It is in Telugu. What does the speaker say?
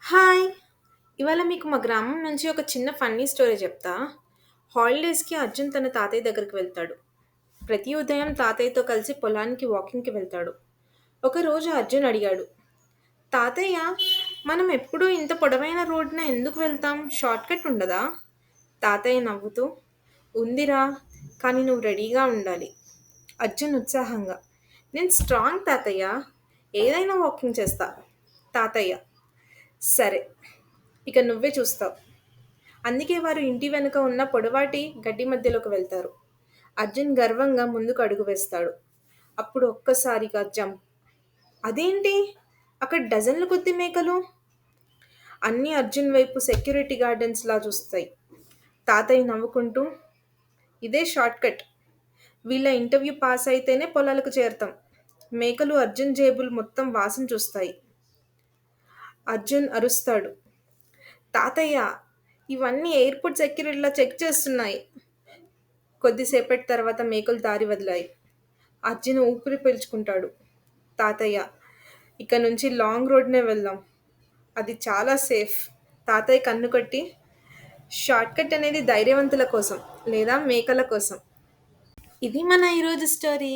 హాయ్! ఇవాళ మీకు మా గ్రామం నుంచి ఒక చిన్న ఫన్నీ స్టోరీ చెప్తా. హాలిడేస్‌కి అర్జున్ తన తాతయ్య దగ్గరికి వెళ్తాడు. ప్రతి ఉదయం తాతయ్యతో కలిసి పొలానికి వాకింగ్‌కి వెళ్తాడు. ఒకరోజు అర్జున్ అడిగాడు, తాతయ్య, మనం ఎప్పుడూ ఇంత పొడవైన రోడ్డున ఎందుకు వెళ్తాం? షార్ట్‌కట్ ఉండదా? తాతయ్య నవ్వుతూ, ఉందిరా, కానీ నువ్వు రెడీగా ఉండాలి. అర్జున్ ఉత్సాహంగా, నేను స్ట్రాంగ్ తాతయ్య, ఏదైనా వాకింగ్ చేస్తా. తాతయ్య, సరే, ఇక నువ్వే చూస్తావు. అందుకే వారు ఇంటి వెనుక ఉన్న పొడవాటి గడ్డి మధ్యలోకి వెళ్తారు. అర్జున్ గర్వంగా ముందుకు అడుగు వేస్తాడు. అప్పుడు ఒక్కసారిగా జంప్. అదేంటి? అక్కడ డజన్ల కొద్ది మేకలు. అన్నీ అర్జున్ వైపు సెక్యూరిటీ గార్డెన్స్లా చూస్తాయి. తాతయ్య నవ్వుకుంటూ, ఇదే షార్ట్ కట్. వీళ్ళ ఇంటర్వ్యూ పాస్ అయితేనే పొలాలకు చేరతాం. మేకలు అర్జున్ జేబులు మొత్తం వాసన చూస్తాయి. అర్జున్ అరుస్తాడు, తాతయ్య, ఇవన్నీ ఎయిర్‌పోర్ట్ సెక్యూరిటీలా చెక్ చేస్తున్నాయి. కొద్దిసేపటి తర్వాత మేకులు దారి వదిలాయి. అర్జున్ ఊపిరి పీల్చుకుంటాడు. తాతయ్య, ఇక నుంచి లాంగ్ రోడ్‌నే వెళ్దాం. అది చాలా సేఫ్. తాతయ్య కన్ను కొట్టి, షార్ట్‌కట్ అనేది ధైర్యవంతుల కోసం లేదా మేకల కోసం. ఇది మన ఈరోజు స్టోరీ.